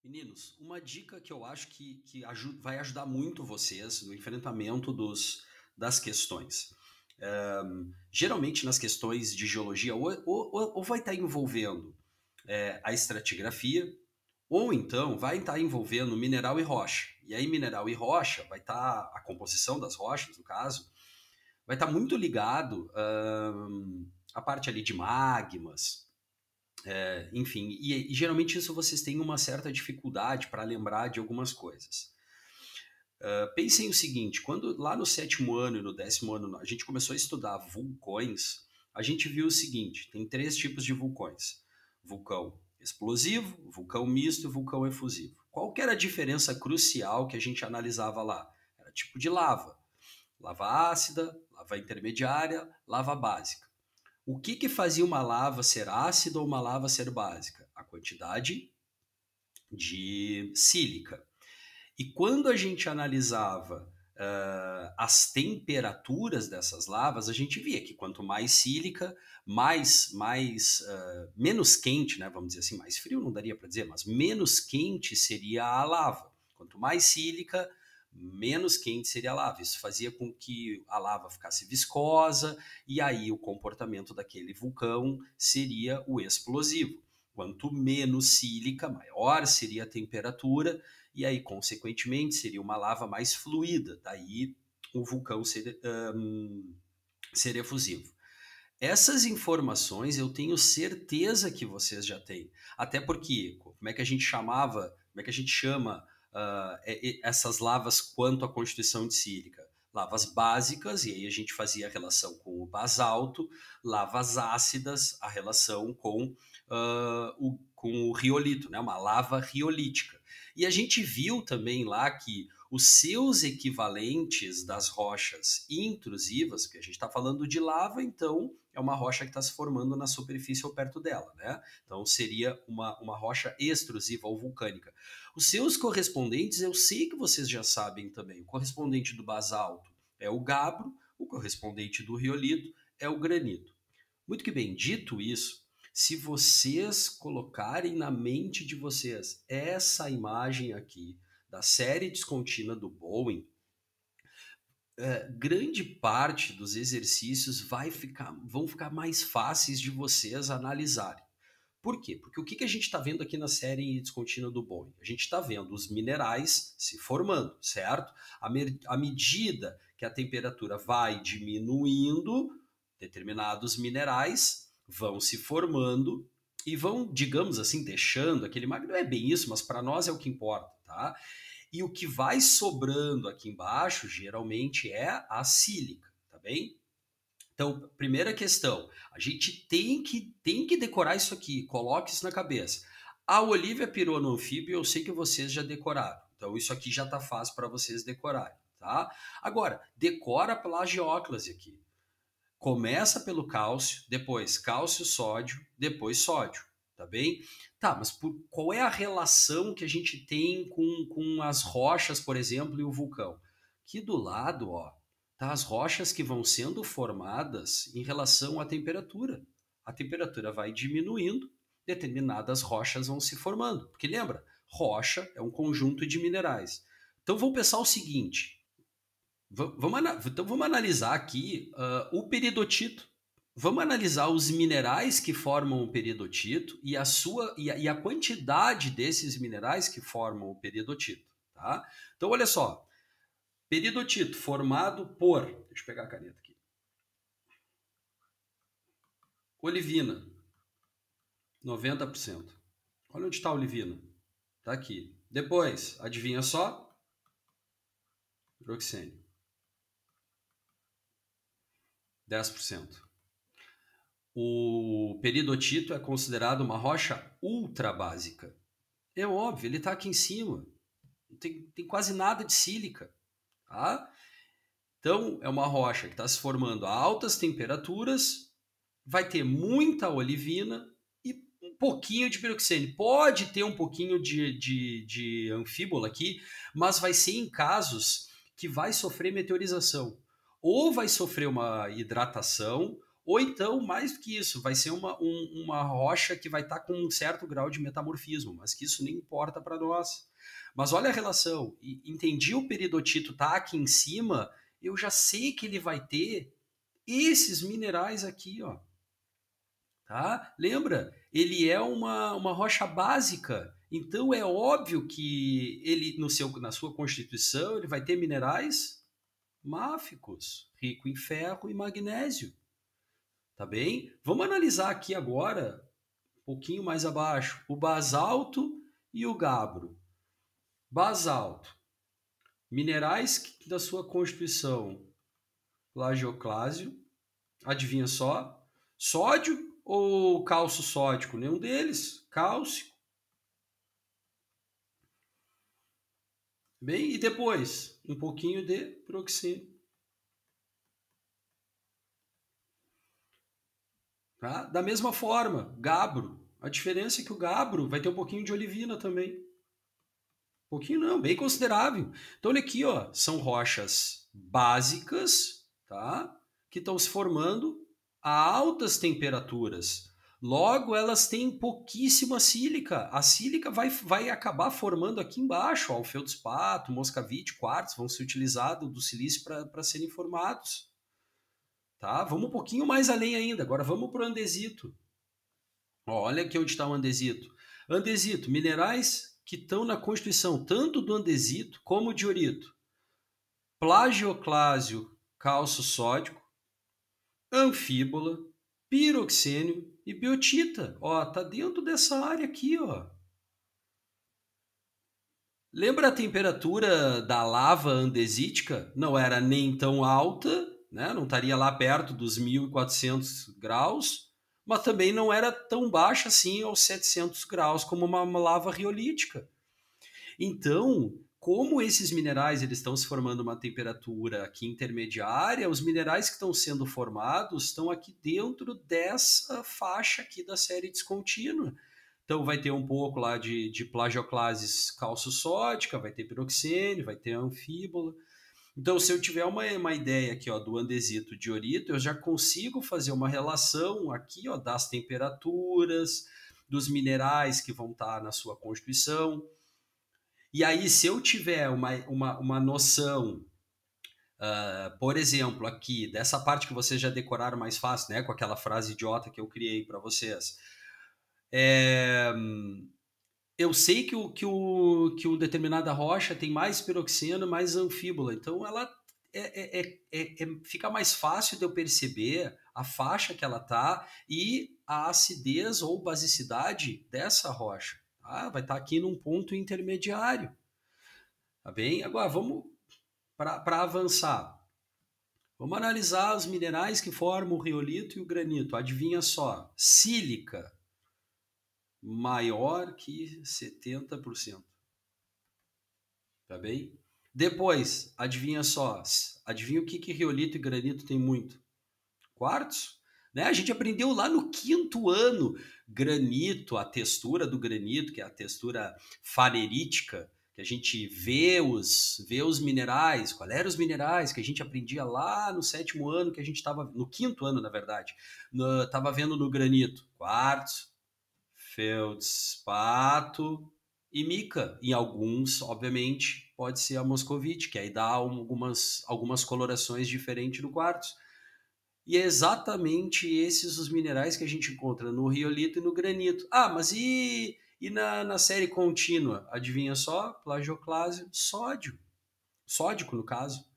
Meninos, uma dica que eu acho vai ajudar muito vocês no enfrentamento das questões. Geralmente nas questões de geologia, ou vai estar envolvendo a estratigrafia, ou então vai estar envolvendo mineral e rocha. E aí, mineral e rocha, vai estar a composição das rochas, no caso, vai estar muito ligado à parte ali de magmas, enfim, e geralmente isso vocês têm uma certa dificuldade para lembrar de algumas coisas. Pensem o seguinte, quando lá no 7º ano e no 10º ano a gente começou a estudar vulcões, a gente viu o seguinte, tem 3 tipos de vulcões. Vulcão explosivo, vulcão misto e vulcão efusivo. Qual que era a diferença crucial que a gente analisava lá? Era tipo de lava. Lava ácida, lava intermediária, lava básica. O que fazia uma lava ser ácida ou uma lava ser básica? A quantidade de sílica. E quando a gente analisava as temperaturas dessas lavas, a gente via que quanto mais sílica, menos quente, né, vamos dizer assim, mais frio não daria para dizer, mas menos quente seria a lava. Quanto mais sílica, menos quente seria a lava. Isso fazia com que a lava ficasse viscosa e aí o comportamento daquele vulcão seria o explosivo. Quanto menos sílica, maior seria a temperatura e aí, consequentemente, seria uma lava mais fluida, daí o vulcão ser efusivo. Essas informações eu tenho certeza que vocês já têm. Até porque, como é que a gente chama essas lavas quanto à constituição de sílica? Lavas básicas, e aí a gente fazia a relação com o basalto, lavas ácidas, a relação com o riolito, né? Uma lava riolítica. E a gente viu também lá que os seus equivalentes das rochas intrusivas, porque a gente está falando de lava, então é uma rocha que está se formando na superfície ou perto dela, né? Então seria uma rocha extrusiva ou vulcânica. Os seus correspondentes, eu sei que vocês já sabem também. O correspondente do basalto é o gabbro, o correspondente do riolito é o granito. Muito que bem, dito isso, se vocês colocarem na mente de vocês essa imagem aqui da série descontínua do Bowen, grande parte dos exercícios vão ficar mais fáceis de vocês analisarem. Por quê? Porque o que a gente está vendo aqui na série descontínua do Bowen? A gente está vendo os minerais se formando, certo? À medida que a temperatura vai diminuindo, determinados minerais vão se formando e vão, digamos assim, deixando aquele magma. Não é bem isso, mas para nós é o que importa, tá? E o que vai sobrando aqui embaixo, geralmente, é a sílica, tá bem? Então, primeira questão, a gente tem que decorar isso aqui, coloque isso na cabeça. A Olivia pirou no anfíbio, eu sei que vocês já decoraram. Então, isso aqui já está fácil para vocês decorarem, tá? Agora, decora a plagióclase aqui. Começa pelo cálcio, depois cálcio, sódio, depois sódio, tá bem? Tá, mas qual é a relação que a gente tem com as rochas, por exemplo, e o vulcão? Aqui do lado, ó, tá as rochas que vão sendo formadas em relação à temperatura. A temperatura vai diminuindo, determinadas rochas vão se formando. Porque lembra, rocha é um conjunto de minerais. Então vamos pensar o seguinte, então vamos analisar aqui o peridotito. Vamos analisar os minerais que formam o peridotito e a quantidade desses minerais que formam o peridotito. Tá? Então, olha só. Peridotito formado por... Deixa eu pegar a caneta aqui. Olivina, 90%. Olha onde está a olivina. Está aqui. Depois, adivinha só? Hidroxênio. 10%. O peridotito é considerado uma rocha ultrabásica. É óbvio, ele está aqui em cima. Não tem quase nada de sílica. Tá? Então, é uma rocha que está se formando a altas temperaturas, vai ter muita olivina e um pouquinho de piroxene. Pode ter um pouquinho de anfíbola aqui, mas vai ser em casos que vai sofrer meteorização. Ou vai sofrer uma hidratação, ou então, mais do que isso, vai ser uma rocha que vai estar com um certo grau de metamorfismo, mas que isso nem importa para nós. Mas olha a relação, entendi o peridotito tá aqui em cima, eu já sei que ele vai ter esses minerais aqui, ó. Tá? Lembra? Ele é uma rocha básica. Então é óbvio que ele na sua constituição ele vai ter minerais máficos, rico em ferro e magnésio. Tá bem? Vamos analisar aqui agora, um pouquinho mais abaixo, o basalto e o gabbro. Basalto, minerais da sua constituição, plagioclásio, adivinha só? Sódio ou cálcio sódico? Nenhum deles. Cálcio. Bem, e depois um pouquinho de proxênio. Tá? Da mesma forma, gabbro. A diferença é que o gabbro vai ter um pouquinho de olivina também. Um pouquinho não, bem considerável. Então olha aqui, ó, são rochas básicas, tá? Que estão se formando a altas temperaturas. Logo, elas têm pouquíssima sílica. A sílica vai acabar formando aqui embaixo, ó, o feldspato, moscavite, quartzo, vão ser utilizados do silício para serem formados. Tá? Vamos um pouquinho mais além ainda. Agora vamos para o andesito. Ó, olha aqui onde está o andesito. Andesito, minerais que estão na constituição tanto do andesito como de diorito. Plagioclásio, cálcio sódico, anfíbola, piroxênio e biotita. Ó, tá dentro dessa área aqui, ó. Lembra a temperatura da lava andesítica? Não era nem tão alta, né? Não estaria lá perto dos 1400 graus, mas também não era tão baixa assim aos 700 graus como uma lava riolítica. Então, como esses minerais eles estão se formando uma temperatura aqui intermediária, os minerais que estão sendo formados estão aqui dentro dessa faixa aqui da série descontínua. Então vai ter um pouco lá de plagioclases cálcio-sódica, vai ter piroxênio, vai ter anfíbola. Então, se eu tiver uma ideia aqui ó, do andesito diorito, eu já consigo fazer uma relação aqui ó, das temperaturas, dos minerais que vão estar na sua constituição. E aí, se eu tiver uma noção, por exemplo, aqui, dessa parte que vocês já decoraram mais fácil, né, com aquela frase idiota que eu criei para vocês, eu sei que o determinada rocha tem mais piroxeno, mais anfíbola, então ela fica mais fácil de eu perceber a faixa que ela tá e a acidez ou basicidade dessa rocha. Tá? Vai estar aqui num ponto intermediário. Tá bem? Agora vamos para avançar. Vamos analisar os minerais que formam o riolito e o granito. Adivinha só, sílica maior que 70%. Tá bem? Depois, adivinha só, adivinha o que riolito e granito tem muito? Quartzo. Né? A gente aprendeu lá no 5º ano, granito, a textura do granito, que é a textura farerítica, que a gente vê os minerais, qual eram os minerais que a gente aprendia lá no 7º ano, que a gente estava, no 5º ano, na verdade, estava vendo no granito, quartzo, feldspato e mica. Em alguns, obviamente, pode ser a moscovite, que aí dá algumas colorações diferentes no quartzo. E é exatamente esses os minerais que a gente encontra no riolito e no granito. Ah, mas e na série contínua? Adivinha só? Plagioclásio, sódio. Sódico, no caso.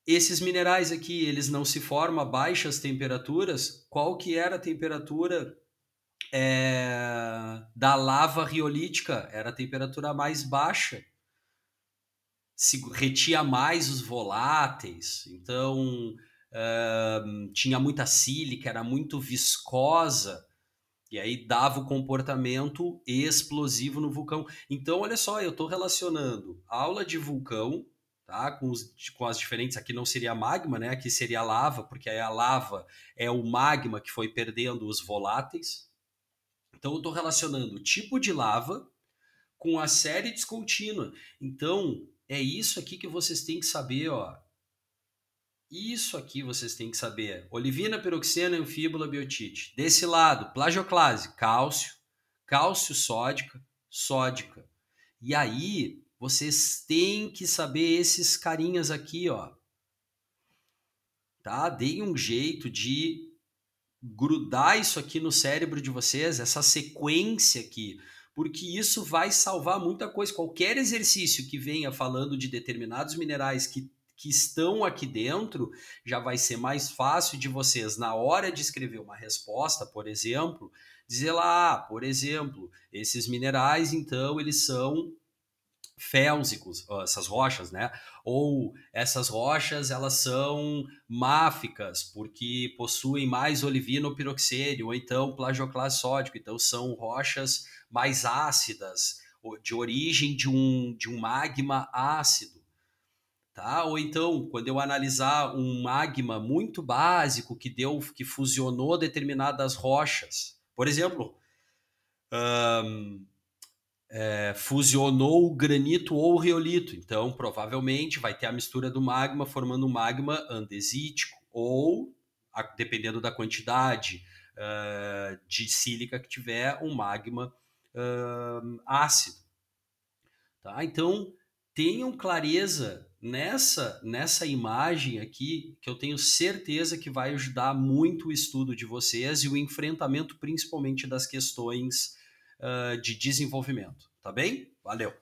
Esses minerais aqui, eles não se formam a baixas temperaturas. Qual que era a temperatura da lava riolítica? Era a temperatura mais baixa. Se retia mais os voláteis. Então, tinha muita sílica, era muito viscosa, e aí dava o comportamento explosivo no vulcão. Então, olha só, eu estou relacionando aula de vulcão, tá, com as diferentes, aqui não seria magma, né, aqui seria lava, porque aí a lava é o magma que foi perdendo os voláteis. Então, eu estou relacionando o tipo de lava com a série descontínua. Então, é isso aqui que vocês têm que saber, ó. Isso aqui vocês têm que saber. Olivina, piroxena, anfíbola, biotite. Desse lado, plagioclase, cálcio, cálcio sódica, sódica. E aí, vocês têm que saber esses carinhas aqui, ó. Tá? Deem um jeito de grudar isso aqui no cérebro de vocês, essa sequência aqui, porque isso vai salvar muita coisa. Qualquer exercício que venha falando de determinados minerais que estão aqui dentro, já vai ser mais fácil de vocês, na hora de escrever uma resposta, por exemplo, dizer lá, por exemplo, esses minerais, então, eles são félsicos, essas rochas, né? Ou essas rochas, elas são máficas, porque possuem mais olivino-piroxênio, ou então plagioclase sódico, então são rochas mais ácidas, de origem de um magma ácido. Tá? Ou então, quando eu analisar um magma muito básico que fusionou determinadas rochas, por exemplo, fusionou o granito ou o riolito. Então, provavelmente vai ter a mistura do magma formando um magma andesítico, ou, dependendo da quantidade de sílica que tiver, um magma ácido. Tá? Então, tenham clareza nessa imagem aqui, que eu tenho certeza que vai ajudar muito o estudo de vocês e o enfrentamento, principalmente das questões de desenvolvimento. Tá bem? Valeu!